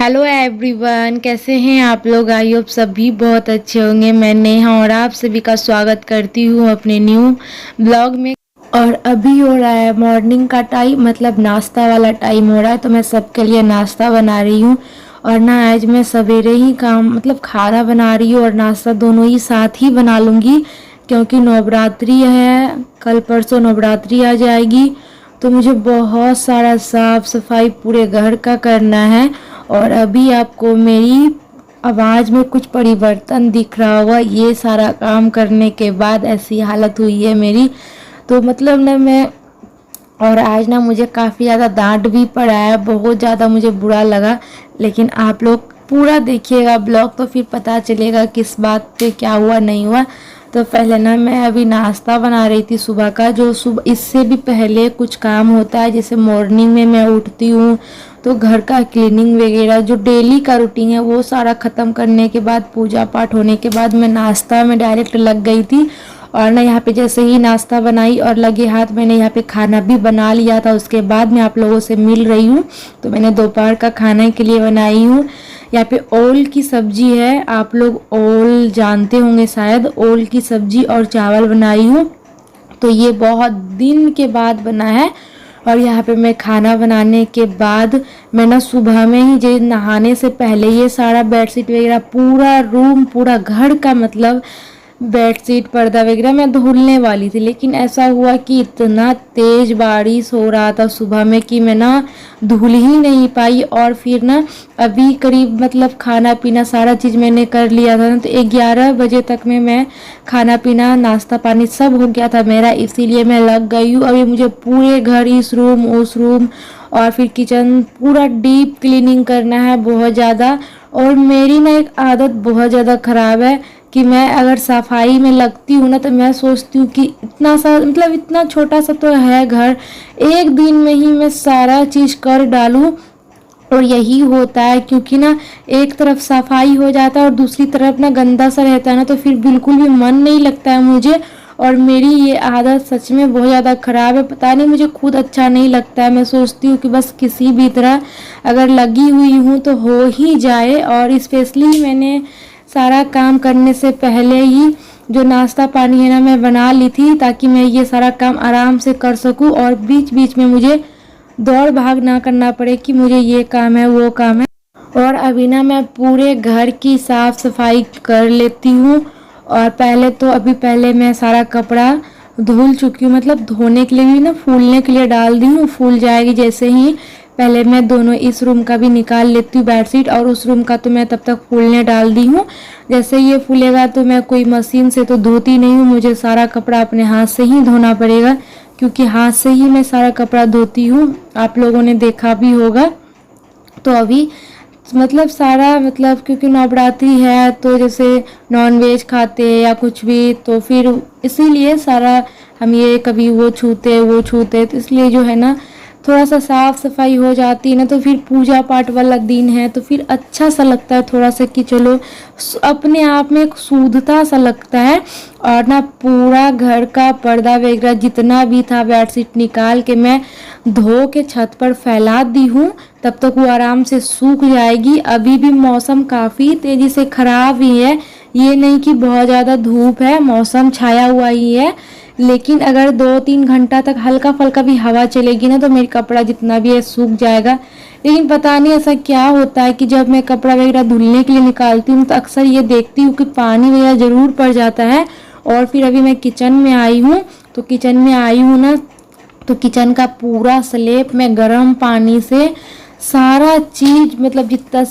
Hello everyone, कैसे हैं आप लोग। आई होप सभी बहुत अच्छे होंगे। मैं नेहा और आप सभी का स्वागत करती हूँ अपने न्यू ब्लॉग में। और अभी हो रहा है मॉर्निंग का टाइम, मतलब नाश्ता वाला टाइम हो रहा है। तो मैं सबके लिए नाश्ता बना रही हूँ। और ना आज मैं सवेरे ही काम मतलब खाना बना रही हूँ और नाश्ता दोनों ही साथ ही बना लूँगी, क्योंकि नवरात्रि है, कल परसों नवरात्रि आ जाएगी। तो मुझे बहुत सारा साफ सफाई पूरे घर का करना है। और अभी आपको मेरी आवाज़ में कुछ परिवर्तन दिख रहा होगा, ये सारा काम करने के बाद ऐसी हालत हुई है मेरी। तो मतलब ना मैं, और आज ना मुझे काफ़ी ज़्यादा डांट भी पड़ा है, बहुत ज़्यादा मुझे बुरा लगा। लेकिन आप लोग पूरा देखिएगा ब्लॉग तो फिर पता चलेगा किस बात पे क्या हुआ नहीं हुआ। तो पहले ना मैं अभी नाश्ता बना रही थी सुबह का, जो सुबह इससे भी पहले कुछ काम होता है। जैसे मॉर्निंग में मैं उठती हूँ तो घर का क्लीनिंग वगैरह जो डेली का रूटीन है वो सारा ख़त्म करने के बाद, पूजा पाठ होने के बाद मैं नाश्ता में डायरेक्ट लग गई थी। और ना यहाँ पे जैसे ही नाश्ता बनाई और लगे हाथ मैंने यहाँ पे खाना भी बना लिया था। उसके बाद मैं आप लोगों से मिल रही हूँ। तो मैंने दोपहर का खाने के लिए बनाई हूँ यहाँ पे ओल की सब्जी है। आप लोग ओल जानते होंगे शायद। ओल की सब्जी और चावल बनाई हूँ। तो ये बहुत दिन के बाद बना है। और यहाँ पे मैं खाना बनाने के बाद मैं ना सुबह में ही जो नहाने से पहले ये सारा बेडशीट वगैरह, पूरा रूम, पूरा घर का मतलब बेडशीट पर्दा वगैरह मैं धुलने वाली थी। लेकिन ऐसा हुआ कि इतना तेज बारिश हो रहा था सुबह में कि मैं ना धुल ही नहीं पाई। और फिर ना अभी करीब मतलब खाना पीना सारा चीज़ मैंने कर लिया था ना, तो 11 बजे तक में मैं खाना पीना नाश्ता पानी सब हो गया था मेरा, इसीलिए मैं लग गई हूँ। अभी मुझे पूरे घर, इस रूम उस रूम और फिर किचन पूरा डीप क्लीनिंग करना है बहुत ज़्यादा। और मेरी ना एक आदत बहुत ज़्यादा ख़राब है कि मैं अगर सफाई में लगती हूँ ना तो मैं सोचती हूँ कि इतना सा मतलब इतना छोटा सा तो है घर, एक दिन में ही मैं सारा चीज़ कर डालूँ। और यही होता है, क्योंकि ना एक तरफ सफाई हो जाता है और दूसरी तरफ ना गंदा सा रहता है ना, तो फिर बिल्कुल भी मन नहीं लगता है मुझे। और मेरी ये आदत सच में बहुत ज़्यादा ख़राब है, पता नहीं मुझे खुद अच्छा नहीं लगता है। मैं सोचती हूँ कि बस किसी भी तरह अगर लगी हुई हूँ तो हो ही जाए। और स्पेशली मैंने सारा काम करने से पहले ही जो नाश्ता पानी है ना मैं बना ली थी, ताकि मैं ये सारा काम आराम से कर सकूं और बीच बीच में मुझे दौड़ भाग ना करना पड़े कि मुझे ये काम है वो काम है। और अभी ना मैं पूरे घर की साफ सफाई कर लेती हूँ। और पहले मैं सारा कपड़ा धुल चुकी हूँ, मतलब धोने के लिए भी ना फूलने के लिए डाल दी हूँ, फूल जाएगी जैसे ही। पहले मैं दोनों इस रूम का भी निकाल लेती हूँ बेडशीट, और उस रूम का तो मैं तब तक फूलने डाल दी हूँ। जैसे ये फूलेगा तो मैं कोई मशीन से तो धोती नहीं हूँ, मुझे सारा कपड़ा अपने हाथ से ही धोना पड़ेगा, क्योंकि हाथ से ही मैं सारा कपड़ा धोती हूँ, आप लोगों ने देखा भी होगा। तो अभी मतलब सारा मतलब क्योंकि नवरात्रि है तो जैसे नॉन वेज खाते हैं या कुछ भी, तो फिर इसीलिए सारा हम ये कभी वो छूते, तो इसलिए जो है ना थोड़ा सा साफ सफाई हो जाती है ना, तो फिर पूजा पाठ वाला दिन है तो फिर अच्छा सा लगता है थोड़ा सा कि चलो अपने आप में एक शुद्धता सा लगता है। और ना पूरा घर का पर्दा वगैरह जितना भी था बेडशीट निकाल के मैं धो के छत पर फैला दी हूँ, तब तक वो आराम से सूख जाएगी। अभी भी मौसम काफ़ी तेज़ी से ख़राब ही है, ये नहीं कि बहुत ज़्यादा धूप है, मौसम छाया हुआ ही है। लेकिन अगर 2-3 घंटा तक हल्का फुल्का भी हवा चलेगी ना तो मेरा कपड़ा जितना भी है सूख जाएगा। लेकिन पता नहीं ऐसा क्या होता है कि जब मैं कपड़ा वगैरह धुलने के लिए निकालती हूँ तो अक्सर ये देखती हूँ कि पानी वगैरह ज़रूर पड़ जाता है। और फिर अभी मैं किचन में आई हूँ, तो किचन में आई हूँ ना तो किचन का पूरा स्लैब में गर्म पानी से सारा चीज़ मतलब जितना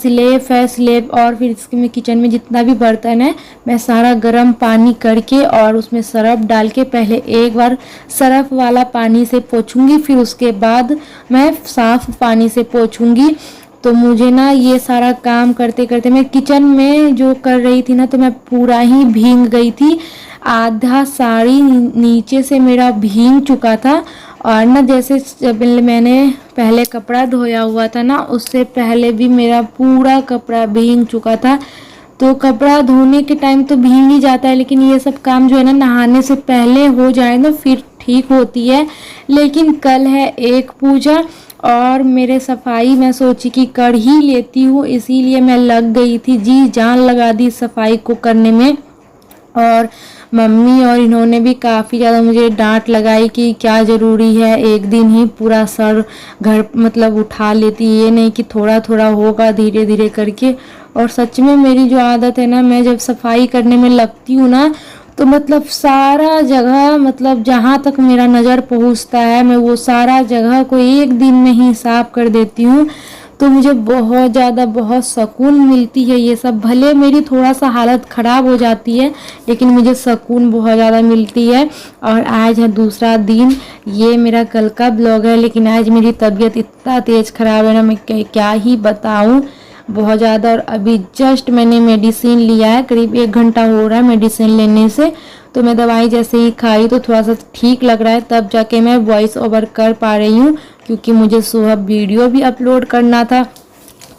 स्लैब और फिर इसके में किचन में जितना भी बर्तन है मैं सारा गर्म पानी करके और उसमें सरफ डाल के पहले एक बार सरफ वाला पानी से पोंछूंगी, फिर उसके बाद मैं साफ पानी से पोंछूंगी। तो मुझे ना ये सारा काम करते करते मैं किचन में जो कर रही थी ना तो मैं पूरा ही भीग गई थी, आधा साड़ी नीचे से मेरा भीग चुका था। और ना जैसे जब मैंने पहले कपड़ा धोया हुआ था ना उससे पहले भी मेरा पूरा कपड़ा भीग चुका था। तो कपड़ा धोने के टाइम तो भीग ही जाता है, लेकिन ये सब काम जो है ना नहाने से पहले हो जाए ना फिर ठीक होती है। लेकिन कल है एक पूजा और मेरे सफाई मैं सोची कि कर ही लेती हूँ, इसीलिए मैं लग गई थी, जी जान लगा दी सफाई को करने में। और मम्मी और इन्होंने भी काफ़ी ज़्यादा मुझे डांट लगाई कि क्या ज़रूरी है एक दिन ही पूरा सर घर मतलब उठा लेती, ये नहीं कि थोड़ा थोड़ा होगा धीरे धीरे करके। और सच में मेरी जो आदत है ना, मैं जब सफाई करने में लगती हूँ ना तो मतलब सारा जगह, मतलब जहाँ तक मेरा नज़र पहुँचता है मैं वो सारा जगह को एक दिन में ही साफ कर देती हूँ। तो मुझे बहुत ज़्यादा बहुत सुकून मिलती है ये सब। भले मेरी थोड़ा सा हालत ख़राब हो जाती है लेकिन मुझे सुकून बहुत ज़्यादा मिलती है। और आज है दूसरा दिन, ये मेरा कल का ब्लॉग है, लेकिन आज मेरी तबीयत इतना तेज़ ख़राब है ना, मैं क्या ही बताऊँ, बहुत ज़्यादा। और अभी जस्ट मैंने मेडिसिन लिया है, करीब 1 घंटा हो रहा है मेडिसिन लेने से। तो मैं दवाई जैसे ही खाई तो थोड़ा सा ठीक लग रहा है, तब जाके मैं वॉइस ओवर कर पा रही हूँ, क्योंकि मुझे सुबह वीडियो भी अपलोड करना था।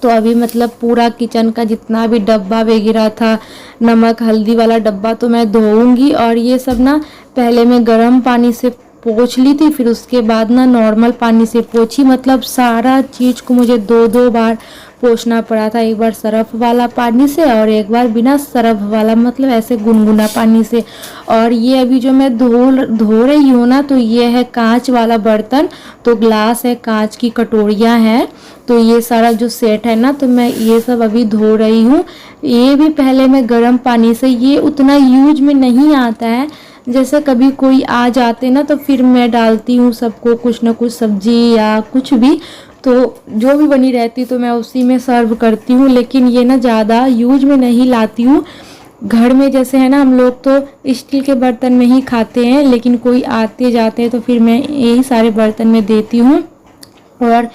तो अभी मतलब पूरा किचन का जितना भी डब्बा वगैरह था, नमक हल्दी वाला डब्बा, तो मैं धोऊंगी। और ये सब ना पहले मैं गर्म पानी से पोंछ ली थी, फिर उसके बाद ना नॉर्मल पानी से पोंछी। मतलब सारा चीज़ को मुझे 2-2 बार पोंछना पड़ा था, एक बार सरफ वाला पानी से और एक बार बिना सरफ वाला, मतलब ऐसे गुनगुना पानी से। और ये अभी जो मैं धो रही हूँ ना, तो ये है कांच वाला बर्तन, तो ग्लास है, कांच की कटोरियाँ हैं, तो ये सारा जो सेट है ना, तो मैं ये सब अभी धो रही हूँ। ये भी पहले मैं गर्म पानी से, ये उतना यूज में नहीं आता है, जैसे कभी कोई आ जाते ना तो फिर मैं डालती हूँ सबको कुछ ना कुछ सब्जी या कुछ भी, तो जो भी बनी रहती तो मैं उसी में सर्व करती हूँ। लेकिन ये ना ज़्यादा यूज में नहीं लाती हूँ। घर में जैसे है ना, हम लोग तो स्टील के बर्तन में ही खाते हैं, लेकिन कोई आते जाते हैं तो फिर मैं यही सारे बर्तन में देती हूँ। और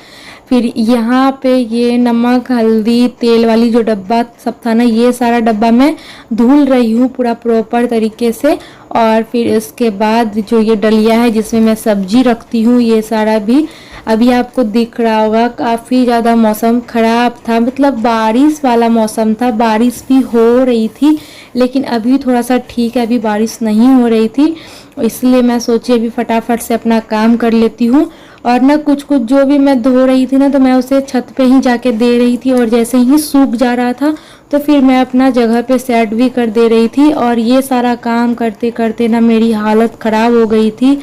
फिर यहाँ पे ये नमक हल्दी तेल वाली जो डब्बा सब था ना, ये सारा डब्बा मैं धुल रही हूँ पूरा प्रॉपर तरीके से। और फिर इसके बाद जो ये डलिया है जिसमें मैं सब्जी रखती हूँ, ये सारा भी अभी आपको दिख रहा होगा। काफ़ी ज़्यादा मौसम ख़राब था, मतलब बारिश वाला मौसम था, बारिश भी हो रही थी, लेकिन अभी थोड़ा सा ठीक है, अभी बारिश नहीं हो रही थी, इसलिए मैं सोची अभी फटाफट से अपना काम कर लेती हूँ। और ना कुछ कुछ जो भी मैं धो रही थी ना, तो मैं उसे छत पे ही जाके दे रही थी, और जैसे ही सूख जा रहा था तो फिर मैं अपना जगह पे सेट भी कर दे रही थी। और ये सारा काम करते करते ना मेरी हालत ख़राब हो गई थी।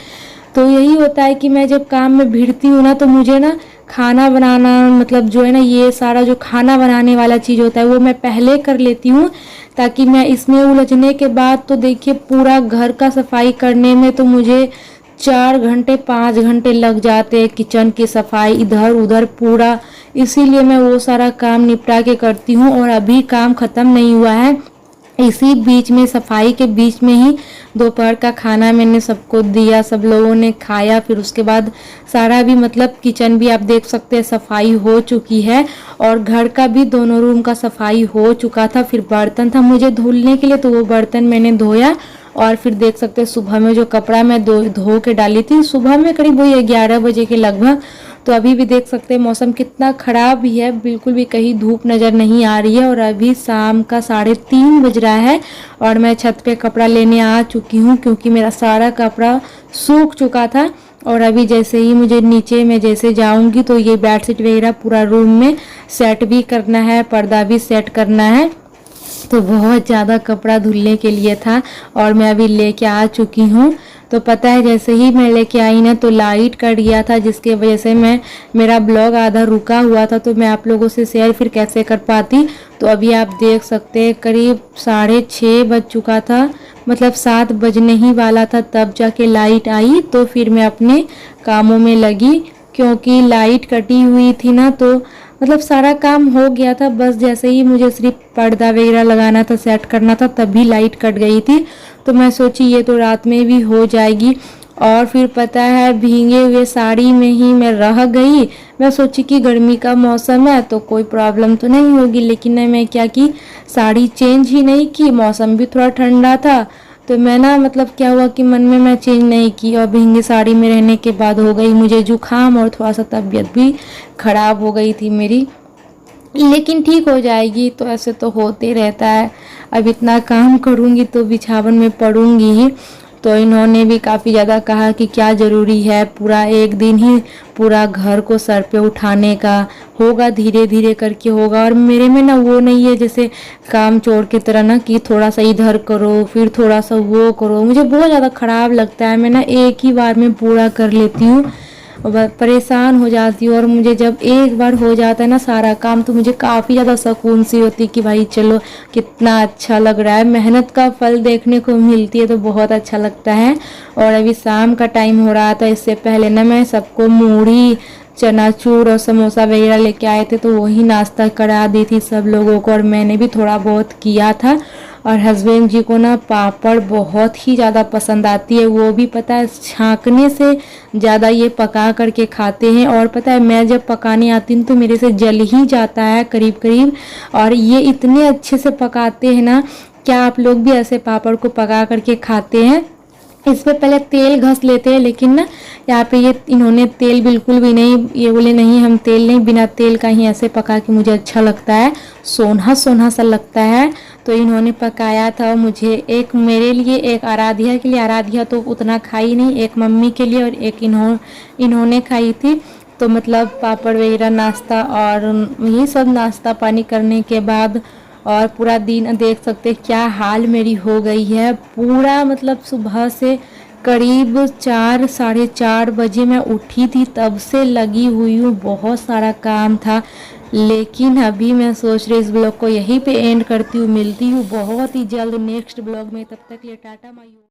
तो यही होता है कि मैं जब काम में भिड़ती हूँ ना, तो मुझे ना खाना बनाना, मतलब जो है ना, ये सारा जो खाना बनाने वाला चीज़ होता है वो मैं पहले कर लेती हूँ, ताकि मैं इसमें उलझने के बाद तो देखिए पूरा घर का सफाई करने में तो मुझे 4 घंटे 5 घंटे लग जाते हैं, किचन की सफाई इधर उधर पूरा। इसीलिए मैं वो सारा काम निपटा के करती हूँ। और अभी काम ख़त्म नहीं हुआ है, इसी बीच में सफाई के बीच में ही दोपहर का खाना मैंने सबको दिया, सब लोगों ने खाया। फिर उसके बाद सारा भी मतलब किचन भी आप देख सकते हैं सफाई हो चुकी है, और घर का भी दोनों रूम का सफाई हो चुका था। फिर बर्तन था मुझे धुलने के लिए, तो वो बर्तन मैंने धोया। और फिर देख सकते हैं सुबह में जो कपड़ा मैं धो के डाली थी, सुबह में करीब वही 11 बजे के लगभग। तो अभी भी देख सकते हैं मौसम कितना ख़राब भी है, बिल्कुल भी कहीं धूप नज़र नहीं आ रही है। और अभी शाम का 3:30 बज रहा है, और मैं छत पे कपड़ा लेने आ चुकी हूँ, क्योंकि मेरा सारा कपड़ा सूख चुका था। और अभी जैसे ही मुझे नीचे में जैसे जाऊँगी तो ये बेडशीट वगैरह पूरा रूम में सेट भी करना है, पर्दा भी सेट करना है। तो बहुत ज़्यादा कपड़ा धुलने के लिए था, और मैं अभी लेके आ चुकी हूँ। तो पता है जैसे ही मैं लेके आई ना, तो लाइट कट गया था, जिसके वजह से मेरा ब्लॉग आधा रुका हुआ था, तो मैं आप लोगों से शेयर फिर कैसे कर पाती। तो अभी आप देख सकते हैं करीब 6:30 बज चुका था, मतलब 7 बजने ही वाला था, तब जाके लाइट आई। तो फिर मैं अपने कामों में लगी, क्योंकि लाइट कटी हुई थी ना, तो मतलब सारा काम हो गया था, बस जैसे ही मुझे सिर्फ पर्दा वगैरह लगाना था, सेट करना था, तभी लाइट कट गई थी। तो मैं सोची ये तो रात में भी हो जाएगी। और फिर पता है भीगे हुए साड़ी में ही मैं रह गई। मैं सोची कि गर्मी का मौसम है तो कोई प्रॉब्लम तो नहीं होगी, लेकिन मैं क्या की साड़ी चेंज ही नहीं की, मौसम भी थोड़ा ठंडा था, तो मैं ना मतलब क्या हुआ कि मन में मैं चेंज नहीं की, और भींगी साड़ी में रहने के बाद हो गई मुझे जुकाम, और थोड़ा सा तबीयत भी ख़राब हो गई थी मेरी, लेकिन ठीक हो जाएगी। तो ऐसे तो होते रहता है, अब इतना काम करूँगी तो बिछावन में पड़ूंगी ही। तो इन्होंने भी काफ़ी ज़्यादा कहा कि क्या ज़रूरी है पूरा एक दिन ही पूरा घर को सर पे उठाने का, होगा धीरे धीरे करके होगा। और मेरे में ना वो नहीं है जैसे काम चोर की तरह ना कि थोड़ा सा इधर करो फिर थोड़ा सा वो करो, मुझे बहुत ज़्यादा ख़राब लगता है। मैं ना एक ही बार में पूरा कर लेती हूँ, परेशान हो जाती हूँ। और मुझे जब एक बार हो जाता है ना सारा काम तो मुझे काफ़ी ज़्यादा सुकून सी होती है कि भाई चलो कितना अच्छा लग रहा है, मेहनत का फल देखने को मिलती है तो बहुत अच्छा लगता है। और अभी शाम का टाइम हो रहा था, इससे पहले ना मैं सबको मूढ़ी चनाचूर और समोसा वगैरह लेके आए थे तो वही नाश्ता करा दी थी सब लोगों को, और मैंने भी थोड़ा बहुत किया था। और हस्बैंड जी को ना पापड़ बहुत ही ज़्यादा पसंद आती है, वो भी पता है छाँकने से ज़्यादा ये पका करके खाते हैं। और पता है मैं जब पकाने आती हूँ तो मेरे से जल ही जाता है करीब करीब, और ये इतने अच्छे से पकाते हैं ना। क्या आप लोग भी ऐसे पापड़ को पका करके खाते हैं? इस पे पहले तेल घस लेते हैं, लेकिन ना यहाँ पे ये इन्होंने तेल बिल्कुल भी नहीं, ये बोले नहीं हम तेल नहीं, बिना तेल का ही ऐसे पका के मुझे अच्छा लगता है, सोना सोना सा लगता है। तो इन्होंने पकाया था मुझे, एक मेरे लिए एक आराध्या के लिए, आराध्या तो उतना खाई नहीं, एक मम्मी के लिए और एक इन्होंने खाई थी। तो मतलब पापड़ वगैरह नाश्ता और यही सब नाश्ता पानी करने के बाद और पूरा दिन देख सकते क्या हाल मेरी हो गई है पूरा। मतलब सुबह से करीब 4 साढ़े 4 बजे मैं उठी थी, तब से लगी हुई हूँ, बहुत सारा काम था। लेकिन अभी मैं सोच रही इस ब्लॉग को यहीं पे एंड करती हूँ, मिलती हूँ बहुत ही जल्द नेक्स्ट ब्लॉग में, तब तक ये टाटा माय।